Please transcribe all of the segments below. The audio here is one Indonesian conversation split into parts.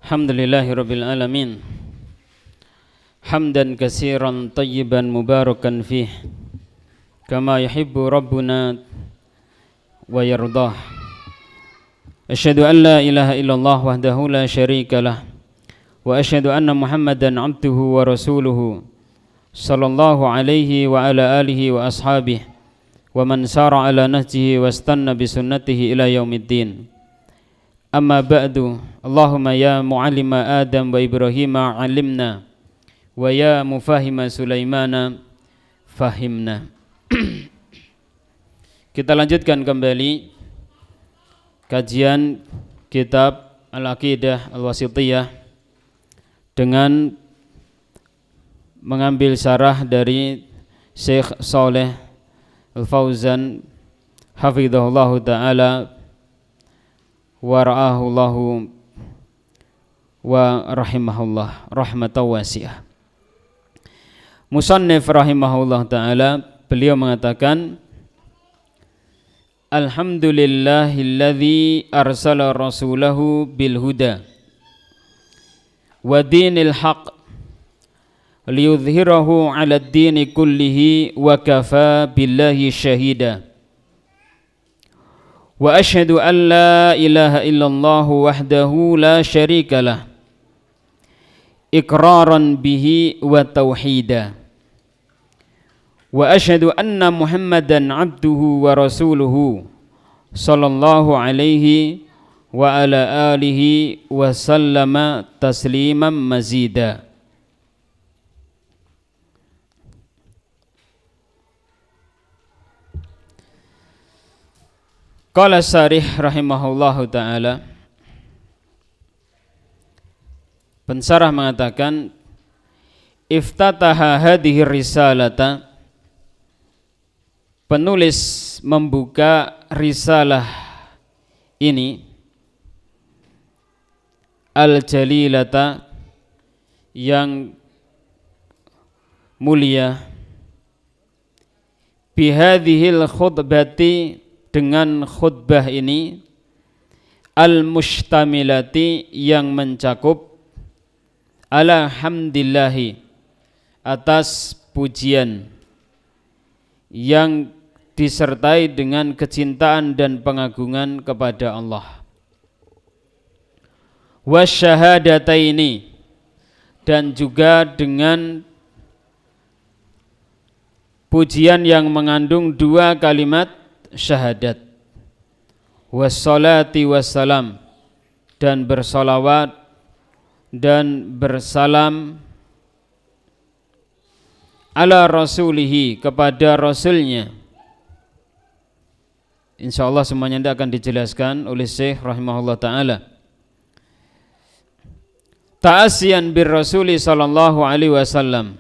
Alhamdulillahirabbil alamin. Hamdan katsiran tayyiban mubarakan fih. Kama yuhibbu rabbuna wa yardah. Asyhadu an la ilaha illallah wahdahu la syarikalah. Wa asyhadu anna Muhammadan abduhu wa rasuluhu. Sallallahu alaihi wa ala alihi wa ashabihi. Wa man sara ala nahjihi wastanna bisunnatihi ila yaumiddin. Amma ba'du, Allahumma ya mu'allima Adam wa Ibrahim alimna, wa ya mufahima Sulaimana fahimna. Kita lanjutkan kembali kajian kitab Al-Aqidah Al-Wasithiyah dengan mengambil syarah dari Syekh Shalih Al-Fauzan hafizahullahu ta'ala wa ra'ahullahu wa rahimahullah rahmatan wasi'ah. Musannif rahimahullah ta'ala, beliau mengatakan, Alhamdulillahilladzi arsala rasulahu bil huda wa dinil haq liyudhhirahu 'ala ad-dini kullihi wa kafa billahi syahida. Wa asyhadu an la ilaha illallah wahdahu la syarika lah iqraran bihi wa tauhida. Wa asyhadu anna Muhammadan abduhu wa rasuluhu sallallahu alaihi wa ala alihi wa sallama tasliman mazida. Qala Syarih rahimahullahu ta'ala, pensarah mengatakan, iftataha hadhihi risalata, penulis membuka risalah ini, al-jalilata, yang mulia, bihadhil khutbati, dengan khutbah ini, al-mustamilati, yang mencakup, ala hamdillahi, atas pujian yang disertai dengan kecintaan dan pengagungan kepada Allah, wasyahadataini, dan juga dengan pujian yang mengandung dua kalimat syahadat, wassalati wassalam, dan bersalawat dan bersalam, ala rasulihi, kepada rasulnya. InsyaAllah semuanya ini akan dijelaskan oleh Syekh rahimahullah ta'ala. Ta'asiyan bir rasuli sallallahu alaihi wasallam,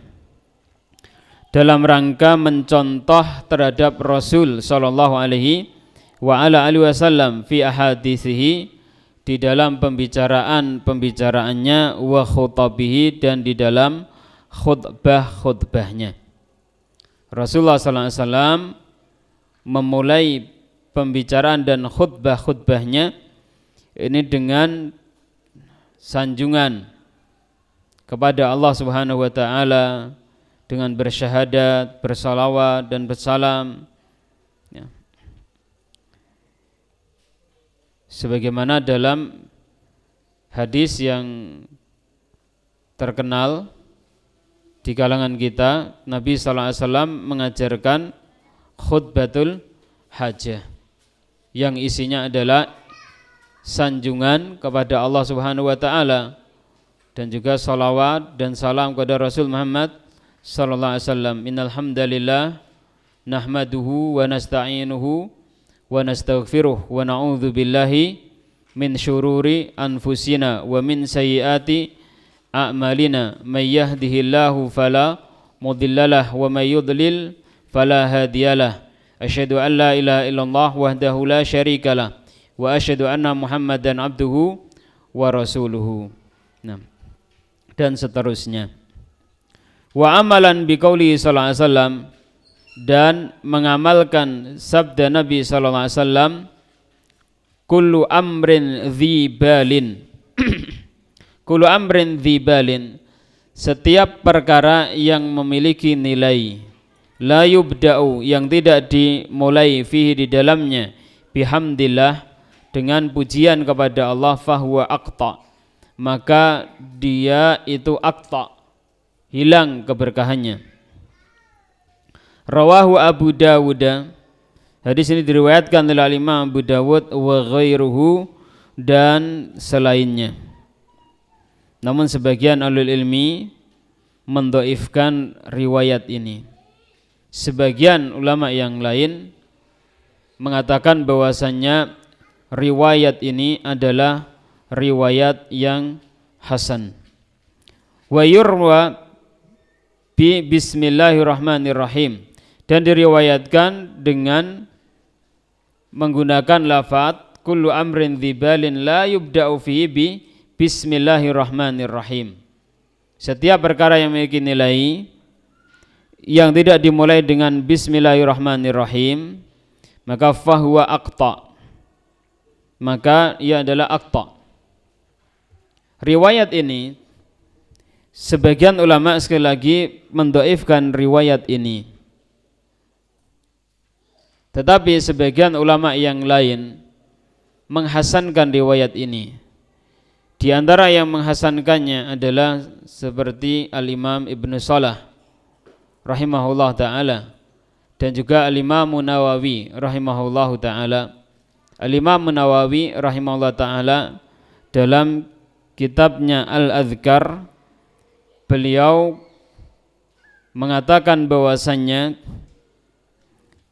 dalam rangka mencontoh terhadap Rasul sallallahu alaihi wa ala alihi wasallam fi ahadithihi, di dalam pembicaraannya, wa khutabihi, dan di dalam khutbahnya. Rasulullah sallallahu alaihi wasallam memulai pembicaraan dan khutbahnya ini dengan sanjungan kepada Allah Subhanahu wa taala, dengan bersyahadat, bersalawat dan bersalam, ya. Sebagaimana dalam hadis yang terkenal di kalangan kita, Nabi sallallahu alaihi wasallam mengajarkan khutbatul hajah, yang isinya adalah sanjungan kepada Allah Subhanahu wa taala dan juga salawat dan salam kepada Rasul Muhammad sallallahu alaihi wasallam. Innal hamdalillah nahmaduhu wa nasta'inuhu wa nastaghfiruh wa na'udzu billahi min syururi anfusina wa min sayyiati a'malina, may yahdihillahu fala mudhillalah wa may yudlil fala hadiyalah. Asyhadu an la ilaha illallah wahdahu la syarikalah wa asyhadu anna Muhammadan abduhu wa rasuluhu. Nah, dan seterusnya. Wa amalan biqauli sallallahu alaihi wasallam, dan mengamalkan sabda Nabi sallallahu alaihi wasallam, kullu amrin dhi balin kullu amrin dzibalin, setiap perkara yang memiliki nilai, la yubda'u, yang tidak dimulai fihi, di dalamnya, bihamdillah, dengan pujian kepada Allah, fahuwa aqta, maka dia itu aqta, hilang keberkahannya. Rawahu Abu Dawud, hadis ini diriwayatkan oleh Imam Abu Dawud wa ghairuhu, dan selainnya. Namun sebagian ulul ilmi mendhaifkan riwayat ini. Sebagian ulama yang lain mengatakan bahwasannya riwayat ini adalah riwayat yang hasan. Wa yurwa bi bismillahirrahmanirrahim, dan diriwayatkan dengan menggunakan lafaz kullu amrin dzibalin la yubda'u fihi bi bismillahirrahmanirrahim. Setiap perkara yang memiliki nilai yang tidak dimulai dengan bismillahirrahmanirrahim, maka fahuwa aqta, maka ia adalah aqta. Riwayat ini sebagian ulama sekali lagi mendhaifkan riwayat ini, tetapi sebagian ulama yang lain menghasankan riwayat ini. Di antara yang menghasankannya adalah seperti Al-Imam Ibnu Salah rahimahullah ta'ala, dan juga Al-Imam Nawawi rahimahullah ta'ala. Al-Imam Nawawi rahimahullah ta'ala dalam kitabnya Al-Adhkar, beliau mengatakan bahwasannya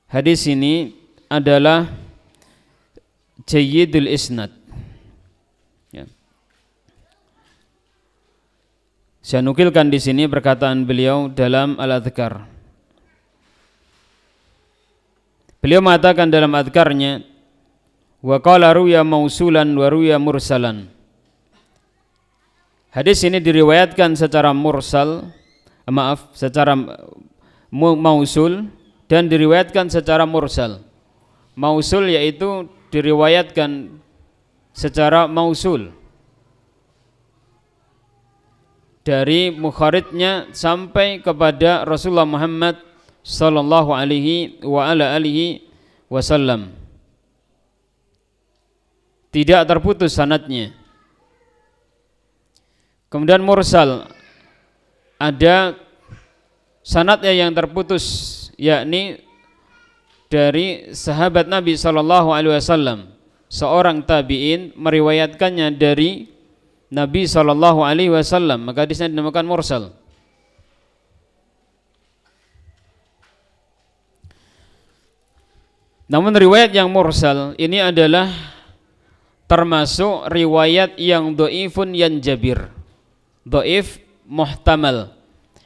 hadis ini adalah jayyidul isnad. Ya. Saya nukilkan di sini perkataan beliau dalam Al-Adhkar. Beliau mengatakan dalam adhkarnya, wa qala ruya mausulan wa ruya mursalan. Hadis ini diriwayatkan secara secara mausul, dan diriwayatkan secara mursal. Mausul yaitu diriwayatkan secara mausul dari mukharidnya sampai kepada Rasulullah Muhammad sallallahu alaihi wa ala alihi wasallam, tidak terputus sanadnya. Kemudian mursal, ada sanadnya yang terputus, yakni dari sahabat Nabi sallallahu alaihi wasallam, seorang tabi'in meriwayatkannya dari Nabi sallallahu alaihi wasallam, maka hadisnya dinamakan mursal. Namun riwayat yang mursal ini adalah termasuk riwayat yang dhaifun yanjabir, dhaif muhtamal,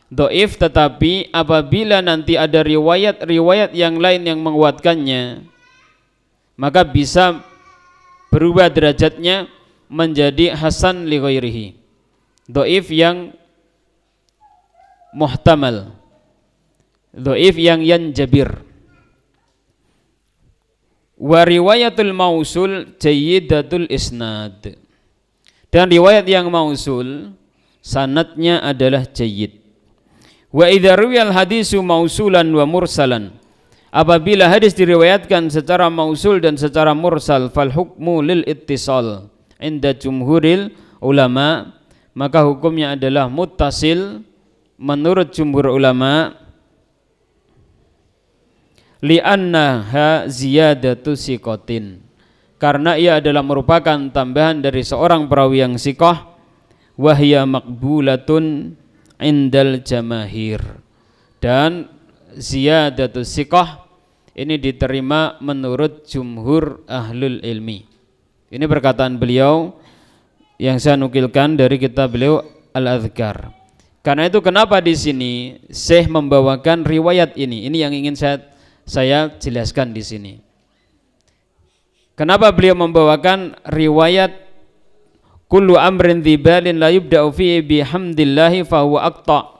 dhaif tetapi apabila nanti ada riwayat-riwayat yang lain yang menguatkannya, maka bisa berubah derajatnya menjadi hasan li ghairihi, dhaif yang muhtamal, dhaif yang yanjabir. Wa riwayatul mausul jayyidatul isnad, dan riwayat yang mausul sanadnya adalah jayyid. Wa idza ruwiyal hadisu mausulan wa mursalan, apabila hadis diriwayatkan secara mausul dan secara mursal, fal hukmu lil ittisal inda jumhuril ulama, maka hukumnya adalah muttasil menurut jumhur ulama, li'annaha ziyadatu siqatin, karena ia adalah merupakan tambahan dari seorang perawi yang siqah, wahya maqbulatun indal jamahir, dan ziyadatu siqah ini diterima menurut jumhur ahlul ilmi. Ini perkataan beliau yang saya nukilkan dari kitab beliau Al-Adhkar. Karena itu kenapa di sini Syekh membawakan riwayat ini yang ingin saya jelaskan di sini. Kenapa beliau membawakan riwayat kullu amrin dzibalin la yubda'u fihi bihamdillahi fahuwa aqta.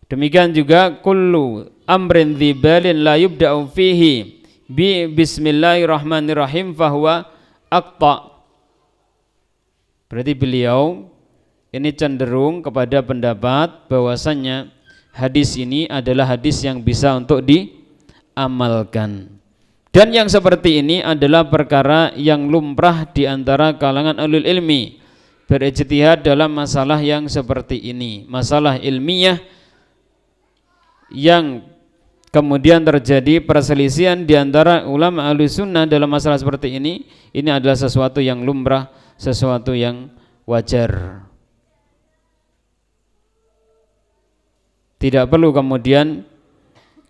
Demikian juga kullu amrin dzibalin la yubda'u fihi bi bismillahirrahmanirrahim fahuwa aqta. Berarti beliau ini cenderung kepada pendapat bahwasannya hadis ini adalah hadis yang bisa untuk diamalkan. Dan yang seperti ini adalah perkara yang lumrah di antara kalangan ahlul ilmi, berijtihad dalam masalah yang seperti ini, masalah ilmiah yang kemudian terjadi perselisihan di antara ulama ahli sunnah dalam masalah seperti ini adalah sesuatu yang lumrah, sesuatu yang wajar. Tidak perlu kemudian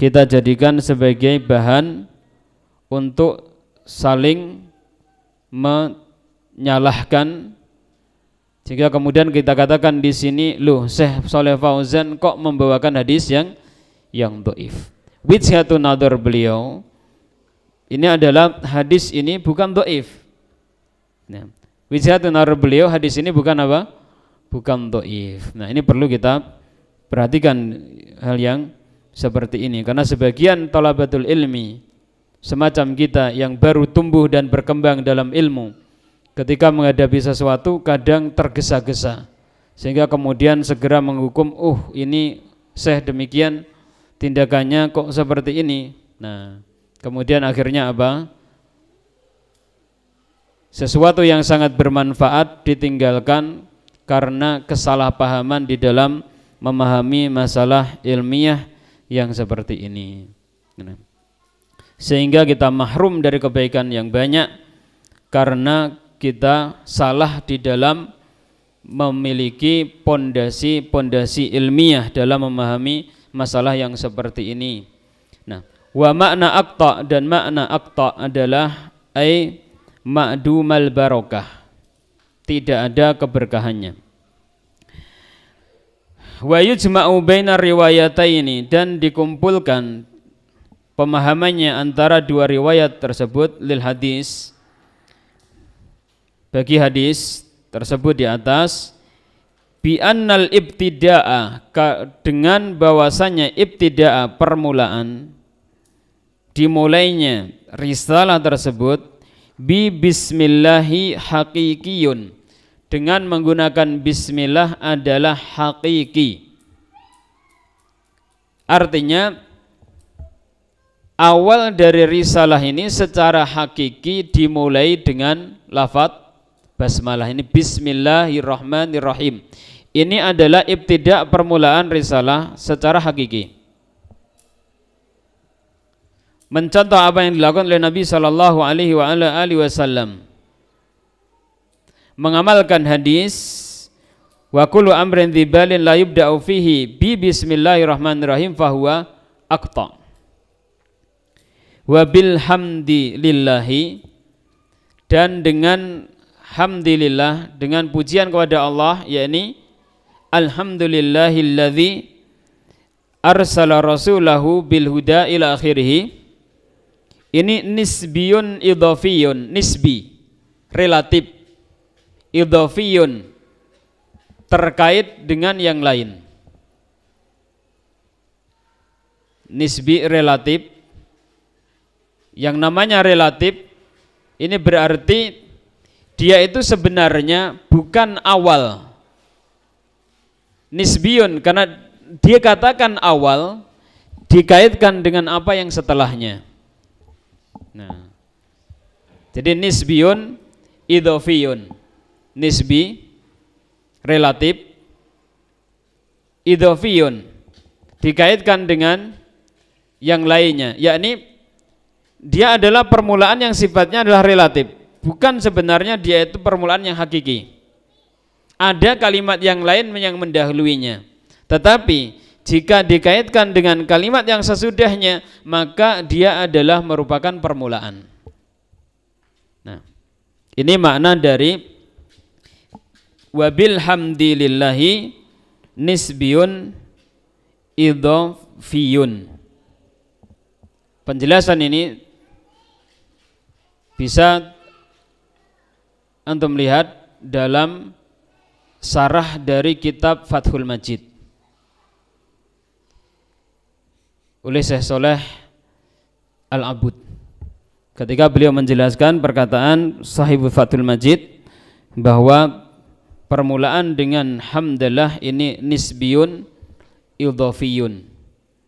kita jadikan sebagai bahan untuk saling menyalahkan, sehingga kemudian kita katakan di sini, loh Syekh Shalih Fauzan kok membawakan hadis yang dhaif. Wijhatun nadhar beliau ini adalah hadis ini bukan dhaif. Nah, wijhatun nadhar beliau hadis ini bukan apa? Bukan dhaif. Nah, ini perlu kita perhatikan hal yang seperti ini, karena sebagian thalabatul ilmi semacam kita yang baru tumbuh dan berkembang dalam ilmu, ketika menghadapi sesuatu kadang tergesa-gesa sehingga kemudian segera menghukum, ini syekh demikian tindakannya kok seperti ini. Nah, kemudian akhirnya apa? Sesuatu yang sangat bermanfaat ditinggalkan karena kesalahpahaman di dalam memahami masalah ilmiah yang seperti ini. Sehingga kita mahrum dari kebaikan yang banyak karena kita salah di dalam memiliki pondasi ilmiah dalam memahami masalah yang seperti ini. Nah, wa makna aqta, dan makna aqta adalah ma'dumal barakah, tidak ada keberkahannya. Wa yujma'u bainar riwayataini, dan dikumpulkan pemahamannya antara dua riwayat tersebut, lil hadis, bagi hadis tersebut di atas, bi annal ibtida'a, dengan bahwasanya ibtida'a permulaan, dimulainya risalah tersebut, bi bismillahi haqiqiyun, dengan menggunakan bismillah adalah hakiki. Artinya awal dari risalah ini secara hakiki dimulai dengan lafaz basmalah, ini bismillahirrahmanirrahim. Ini adalah ibtidak permulaan risalah secara hakiki. Mencontoh apa yang dilakukan oleh Nabi sallallahu alaihi wasallam, mengamalkan hadis wa kullu amrin dzibalin la yubda'u fihi bi bismillahirrahmanirrahim fahuwa aqta. Wa bil hamdi lillahi, dan dengan hamdilillah, dengan pujian kepada Allah, yakni alhamdulillahilladzi arsala rasulahu bil huda ila akhirih. Ini nisbiyun idhafiyun, nisbi relatif, idhafiyun terkait dengan yang lain. Nisbi relatif, yang namanya relatif ini berarti dia itu sebenarnya bukan awal. Nisbiyun karena dia katakan awal dikaitkan dengan apa yang setelahnya. Nah, jadi nisbiyun idhofiyun, nisbi relatif, idhofiyun dikaitkan dengan yang lainnya, yakni dia adalah permulaan yang sifatnya adalah relatif, bukan sebenarnya dia itu permulaan yang hakiki. Ada kalimat yang lain yang mendahuluinya, tetapi jika dikaitkan dengan kalimat yang sesudahnya, maka dia adalah merupakan permulaan. Nah, ini makna dari wabil hamdilillahi nisbiyun idhofiyun. Penjelasan ini bisa antum lihat dalam sarah dari kitab Fathul Majid oleh Syekh Shalih Al-Abud, ketika beliau menjelaskan perkataan Sahibul Fathul Majid bahwa permulaan dengan hamdalah ini nisbiyun idhofiyun,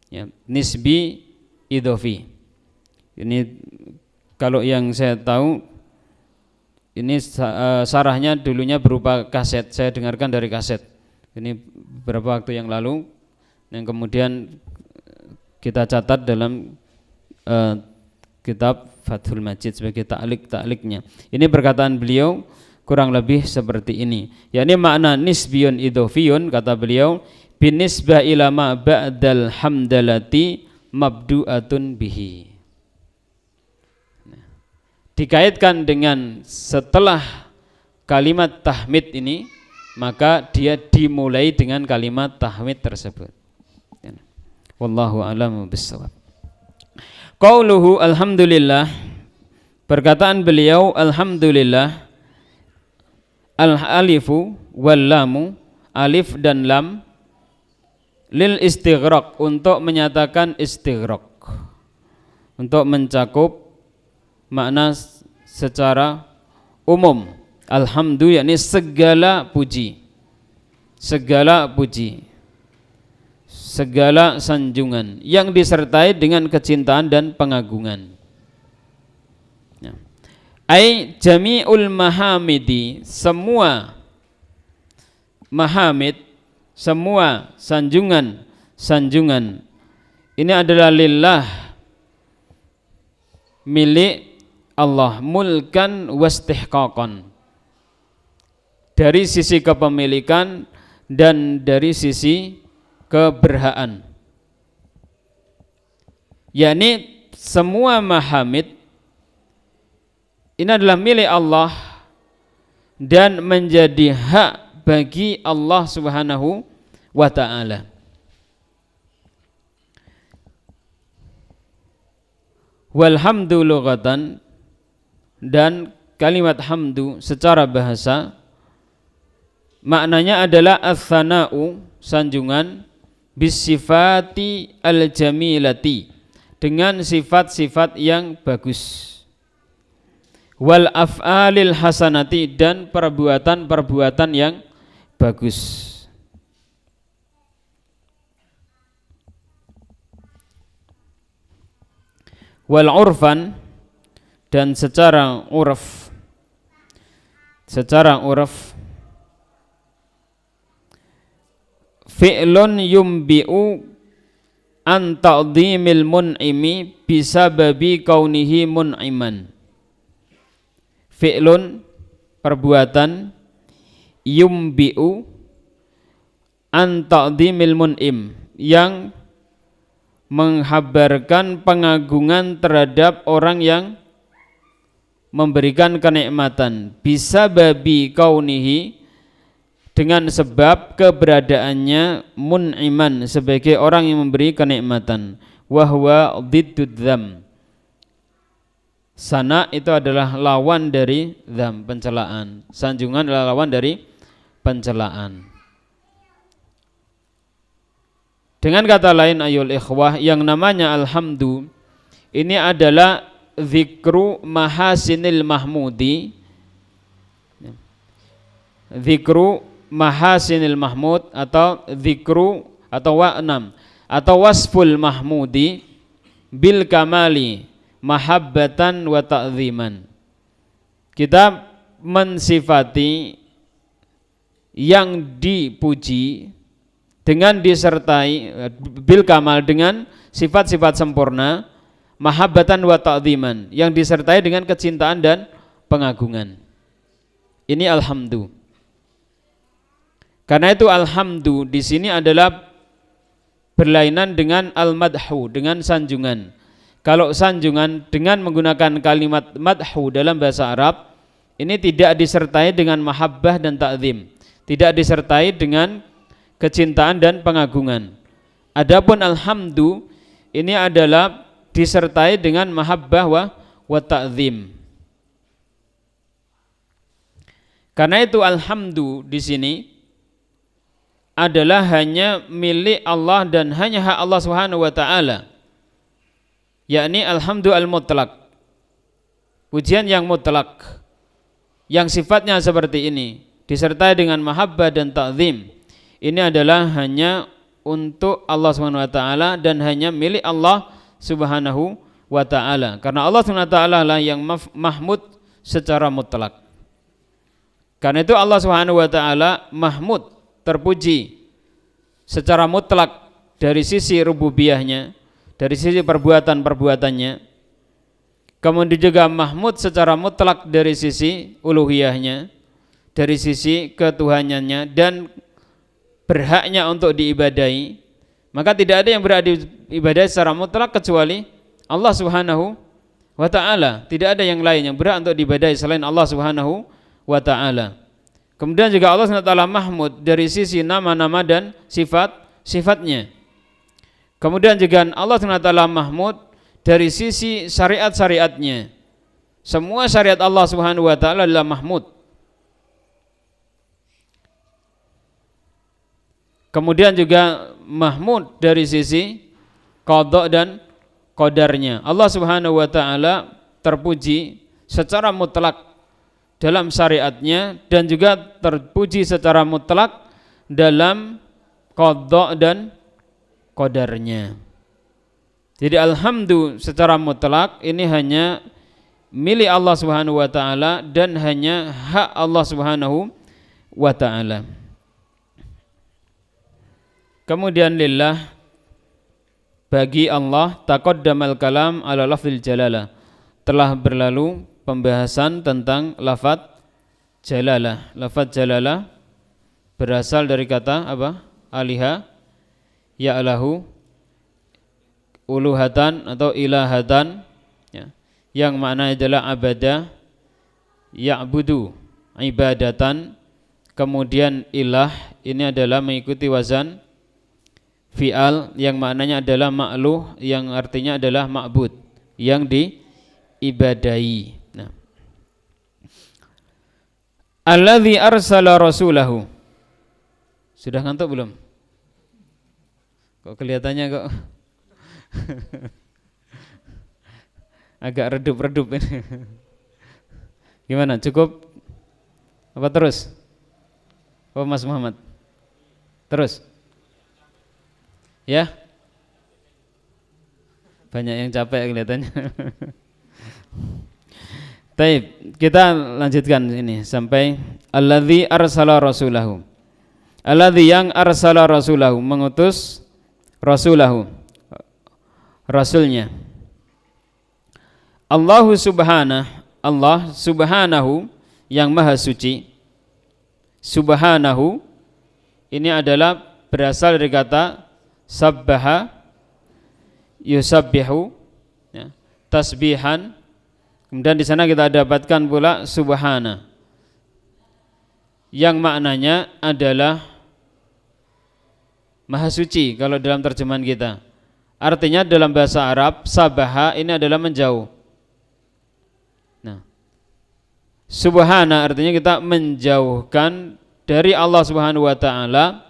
ya, nisbi idhofi. Ini kalau yang saya tahu ini sarahnya dulunya berupa kaset, saya dengarkan dari kaset. Ini beberapa waktu yang lalu, yang kemudian kita catat dalam kitab Fathul Majid sebagai takliknya. Ini perkataan beliau kurang lebih seperti ini. yakni makna nisbiyun idhofiyun, kata beliau, binisbah ila ma ba'dal hamdalati mabdu'atun bihi. Dikaitkan dengan setelah kalimat tahmid ini, maka dia dimulai dengan kalimat tahmid tersebut. Wallahu a'lamu bissawab. Qauluhu alhamdulillah, perkataan beliau alhamdulillah, al-alifu wal lamu, alif dan lam, lil istighraq, untuk menyatakan istighraq, untuk mencakup makna secara umum. Alhamdu yakni segala puji, segala puji, segala sanjungan yang disertai dengan kecintaan dan pengagungan. Ai jami'ul mahamidi, semua mahamid, semua sanjungan ini adalah lillah, milik Allah, mulkan wastihqaqan, dari sisi kepemilikan dan dari sisi keberhaan. yakni semua mahamid ini adalah milik Allah dan menjadi hak bagi Allah Subhanahu wa ta'ala. Walhamdu lughatan, dan kalimat hamdu secara bahasa maknanya adalah as-sana'u, sanjungan, bisifati al-jamilati, dengan sifat-sifat yang bagus, wal af'alil hasanati, dan perbuatan-perbuatan yang bagus. Wal urfan, dan secara urf, fi'lun yumbi'u an ta'dhimil mun'imi bisababi kaunihi mun'iman. Fi'lun, perbuatan, yumbi'u an ta'dhimil mun'im, yang menghabarkan pengagungan terhadap orang yang memberikan kenikmatan, bisa babi kaunihi, dengan sebab keberadaannya mun'iman, sebagai orang yang memberi kenikmatan, wahwa diddud dzam, sana itu adalah lawan dari dzam, pencelaan. Sanjungan adalah lawan dari pencelaan. Dengan kata lain ayol ikhwah, yang namanya alhamdu ini adalah zikru mahasinil mahmudi, zikru mahasinil mahmud, atau zikru atau wa'nam atau wasful mahmudi bil kamali mahabbatan wa ta'ziman. Kita mensifati yang dipuji dengan disertai bil kamal, dengan sifat-sifat sempurna, mahabbatan wa ta'ziman, yang disertai dengan kecintaan dan pengagungan. Ini alhamdu. Karena itu alhamdu di sini adalah berlainan dengan al-madhu, dengan sanjungan. Kalau sanjungan dengan menggunakan kalimat madhu dalam bahasa Arab, ini tidak disertai dengan mahabbah dan ta'zim, tidak disertai dengan kecintaan dan pengagungan. Adapun alhamdu ini adalah disertai dengan mahabbah wa ta'zim. Karena itu alhamdu di sini adalah hanya milik Allah dan hanya hak Allah Subhanahu wa taala. Yakni alhamdu al-mutlaq, pujian yang mutlak, yang sifatnya seperti ini, disertai dengan mahabbah dan ta'zim, ini adalah hanya untuk Allah Subhanahu wa taala dan hanya milik Allah Subhanahu wa taala. Karena Allah Subhanahu wa taala lah yang mahmud secara mutlak. Karena itu Allah Subhanahu wa taala mahmud, terpuji secara mutlak dari sisi rububiyahnya, dari sisi perbuatan-perbuatannya. Kemudian juga mahmud secara mutlak dari sisi uluhiyahnya, dari sisi ketuhanannya dan berhaknya untuk diibadahi. Maka tidak ada yang berhak diibadahi secara mutlak kecuali Allah Subhanahu wa taala. Tidak ada yang lain yang berhak untuk diibadahi selain Allah Subhanahu wa taala. Kemudian juga Allah Subhanahu wa taala mahmud dari sisi nama-nama dan sifat-sifatnya. Kemudian juga Allah Subhanahu wa taala mahmud dari sisi syariat-syariatnya. Semua syariat Allah Subhanahu wa taala adalah mahmud. Kemudian juga mahmud dari sisi qada dan qadarnya. Allah Subhanahu wa taala terpuji secara mutlak dalam syariatnya dan juga terpuji secara mutlak dalam qada dan qadarnya. Jadi alhamdulillah secara mutlak ini hanya milik Allah Subhanahu wa taala dan hanya hak Allah Subhanahu wa taala. Kemudian lillah, bagi Allah, taqaddamal kalam ala lafzil jalalah, telah berlalu pembahasan tentang lafaz jalalah. Lafaz jalalah berasal dari kata apa? Aliha, ya'lahu, uluhatan atau ilahatan, ya, yang maknanya adalah abada, ya'budu, ibadatan. Kemudian ilah ini adalah mengikuti wazan fi'al yang maknanya adalah ma'luh, yang artinya adalah ma'bud, yang diibadahi. Nah, alladzi arsala rasulahu. Sudah ngantuk belum? Kok kelihatannya kok agak redup-redup ini. Gimana? Cukup? Apa terus? Oh Mas Muhammad? Terus? Ya? Banyak yang capek kelihatannya. Baik, kita lanjutkan ini sampai alladzi arsala rasulahu. Alladzi yang arsala rasulahu, mengutus rasulahu, rasulnya. Allah subhanahu yang maha suci. Subhanahu ini adalah berasal dari kata sabbaha yusabbihu, ya, tasbihan. Kemudian di sana kita dapatkan pula subhana yang maknanya adalah maha suci kalau dalam terjemahan kita. Artinya dalam bahasa Arab sabaha ini adalah menjauh. Nah, subhana artinya kita menjauhkan dari Allah Subhanahu wa taala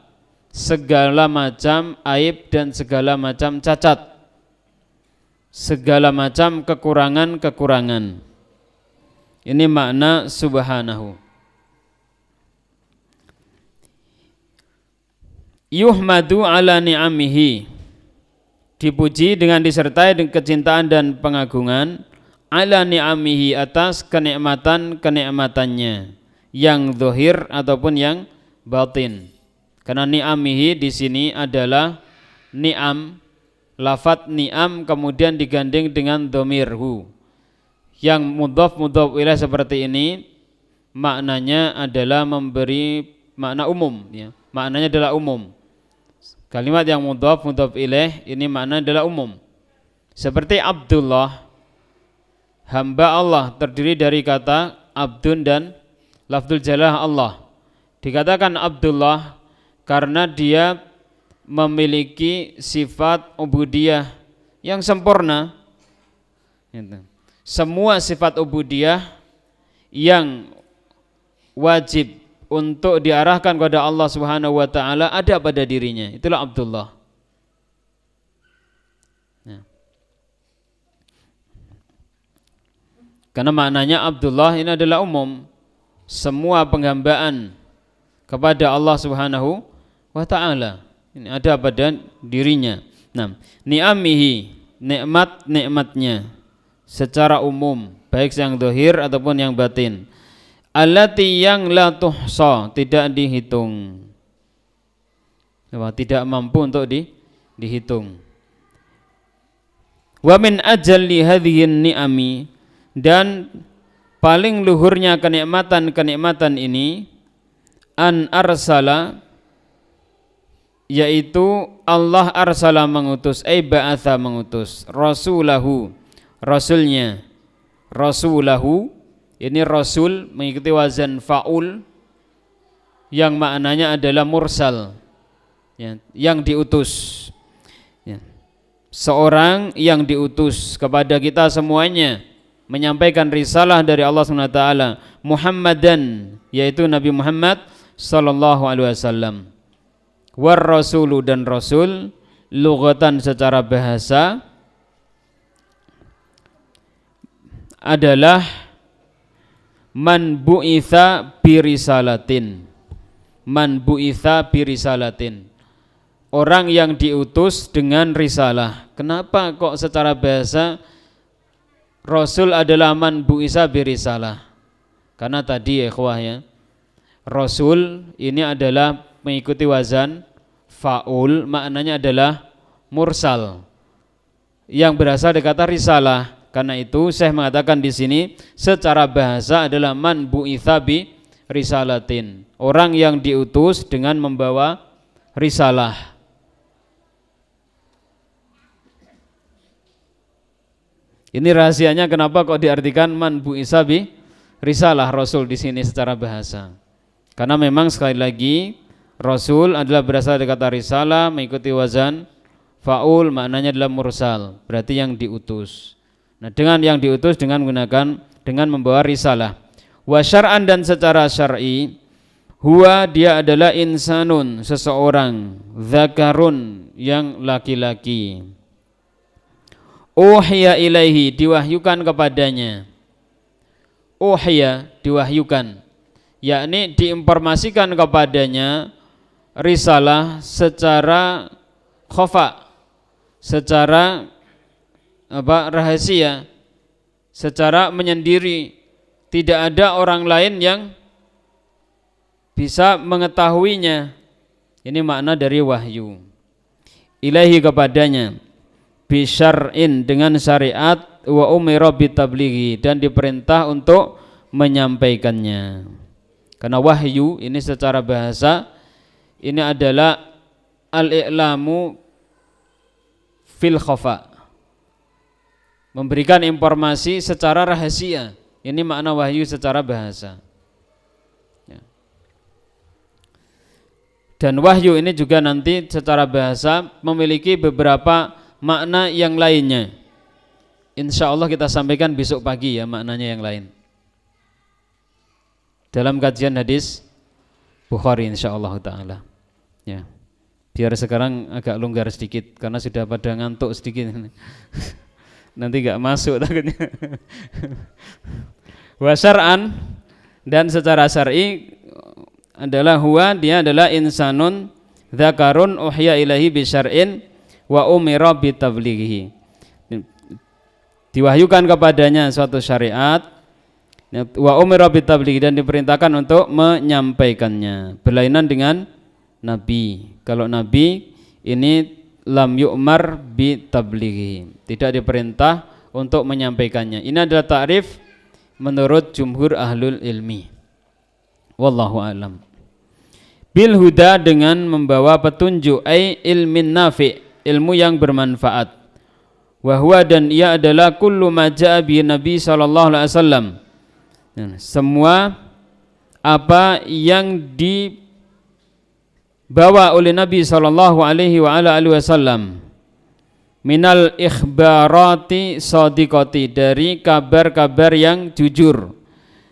segala macam aib dan segala macam cacat, segala macam kekurangan-kekurangan. Ini makna subhanahu. Yuhmadu ala ni'amihi, dipuji dengan disertai dengan kecintaan dan pengagungan, ala ni'amihi, atas kenikmatan-kenikmatannya yang zahir ataupun yang batin. Karena ni'amihi di sini adalah ni'am, lafadz ni'am kemudian digandeng dengan dhamirhu. Yang mudhaf ilaih seperti ini maknanya adalah memberi makna umum, ya. Maknanya adalah umum. Kalimat yang mudhaf ilaih ini maknanya adalah umum. Seperti Abdullah, hamba Allah, terdiri dari kata abdun dan lafdzul jalalah Allah. Dikatakan Abdullah karena dia memiliki sifat ubudiyah yang sempurna. Semua sifat ubudiyah yang wajib untuk diarahkan kepada Allah Subhanahu wa taala ada pada dirinya. Itulah Abdullah. Karena maknanya Abdullah ini adalah umum. Semua penghambaan kepada Allah Subhanahu wa taala. Ini ada pada dirinya. Nah, ni'amihi, nikmat-nikmatnya secara umum, baik yang zahir ataupun yang batin. Allati yang la tuhsa, tidak dihitung. Tidak mampu untuk dihitung. Wa min ajalli hadhihin ni'ami, dan paling luhurnya kenikmatan-kenikmatan ini, an arsala, yaitu Allah arsala mengutus, ba'atha mengutus, rasulahu, rasulnya, rasulahu, ini rasul mengikuti wazan fa'ul yang maknanya adalah mursal, ya, yang diutus, ya. Seorang yang diutus kepada kita semuanya menyampaikan risalah dari Allah SWT, Muhammadan, yaitu Nabi Muhammad sallallahu alaihi wasallam. War rasulu, dan rasul, lughatan secara bahasa adalah man bu'itha birisalatin. Man bu'itha birisalatin, orang yang diutus dengan risalah. Kenapa kok secara bahasa rasul adalah man bu'itha birisalah? Karena tadi ya ikhwah ya, rasul ini adalah mengikuti wazan fa'ul, maknanya adalah mursal yang berasal dari kata risalah. Karena itu Syekh mengatakan di sini secara bahasa adalah man bu'itha bi risalatin, orang yang diutus dengan membawa risalah. Ini rahasianya kenapa kok diartikan man bu'itha bi risalah rasul di sini secara bahasa. Karena memang sekali lagi rasul adalah berasal dari kata risalah, mengikuti wazan fa'ul, maknanya adalah mursal, berarti yang diutus. Nah, dengan yang diutus dengan membawa risalah. Wa syar'an, dan secara syar'i, huwa, dia adalah insanun, seseorang, zakarun, yang laki-laki. Uhiya ilaihi, diwahyukan kepadanya. Uhiya, diwahyukan, yakni diinformasikan kepadanya risalah secara khafa, secara rahasia, secara menyendiri, tidak ada orang lain yang bisa mengetahuinya. Ini makna dari wahyu. Ilaihi, kepadanya, bisyar'in, dengan syariat, wa umira bitablighi, dan diperintah untuk menyampaikannya. Karena wahyu ini secara bahasa ini adalah al-i'lamu fil khafa, memberikan informasi secara rahasia. Ini makna wahyu secara bahasa, ya. Dan wahyu ini juga nanti secara bahasa memiliki beberapa makna yang lainnya. Insya Allah kita sampaikan besok pagi ya maknanya yang lain dalam kajian hadis Bukhari insyaallah ta'ala, ya. Biar sekarang agak longgar sedikit karena sudah pada ngantuk sedikit. Nanti gak masuk takutnya. Wa syar'an, dan secara syar'i adalah huwa, dia adalah insanun dzakarun uhya ilahi bi syar'in wa umira bi tablighihi, diwahyukan kepadanya suatu syariat, wa umira bi tablighi, dan diperintahkan untuk menyampaikannya. Berlainan dengan nabi. Kalau nabi ini lam yu'mar bi tablighi, tidak diperintah untuk menyampaikannya. Ini adalah ta'rif menurut jumhur ahlul ilmi. Wallahu a'lam. Bil huda, dengan membawa petunjuk, ai ilmin nafi', ilmu yang bermanfaat. Wa huwa, dan ia adalah kullu ma ja'a bi Nabi sallallahu alaihi wasallam, semua apa yang dibawa oleh Nabi sallallahu alaihi wasallam, minal ikhbarati shadiqati, dari kabar-kabar yang jujur,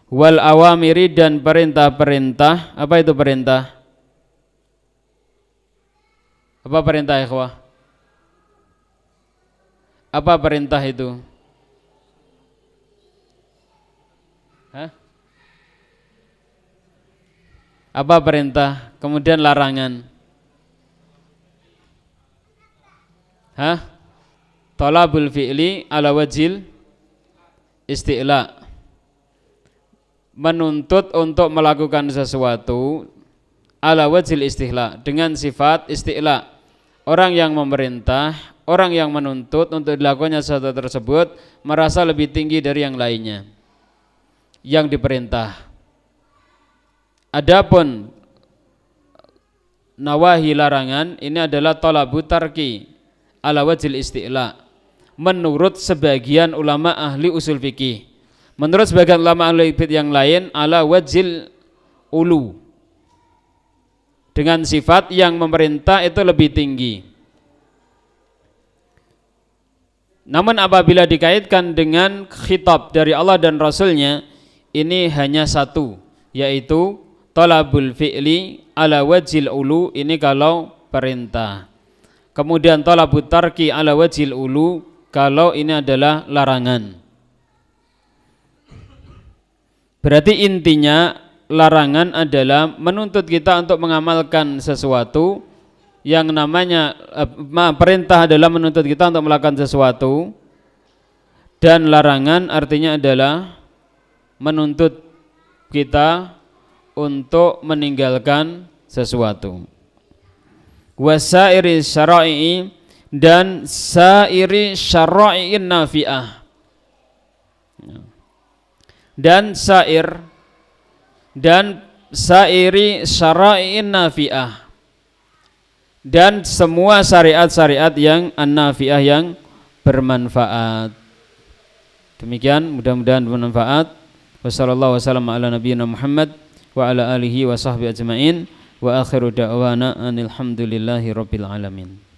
wal awamiri, dan perintah-perintah. Apa itu perintah? Apa perintah ikhwah? Apa perintah itu? Hah? Apa perintah? Kemudian larangan. Talabul fi'li ala wajil isti'la. Menuntut untuk melakukan sesuatu ala wajil istihla, dengan sifat isti'la. Orang yang memerintah, orang yang menuntut untuk dilakukannya sesuatu tersebut merasa lebih tinggi dari yang lainnya yang diperintah. Adapun nawahi larangan ini adalah talabu tarki ala wajil isti'la menurut sebagian ulama ahli usul fikih. Menurut sebagian ulama ahli fikih yang lain ala wajil ulu, dengan sifat yang memerintah itu lebih tinggi. Namun apabila dikaitkan dengan khitab dari Allah dan Rasulnya, ini hanya satu, yaitu talabul fi'li ala wajil ulu, ini kalau perintah. Kemudian talabut tarki ala wajil ulu, kalau ini adalah larangan. Berarti intinya larangan adalah menuntut kita untuk mengamalkan sesuatu, yang namanya perintah adalah menuntut kita untuk melakukan sesuatu, dan larangan artinya adalah menuntut kita untuk meninggalkan sesuatu. Wasairi syara'i, dan sairi syara'iin nafi'ah, dan sair dan sairi syara'iin nafi'ah, dan semua syariat-syariat yang an-nafi'ah, yang bermanfaat. Demikian, mudah-mudahan bermanfaat. Wassallallahu wasallam ala nabiyyina Muhammad wa ala alihi wa sahbihi ajma'in, wa akhiru da'wana anil hamdulillahi rabbil alamin.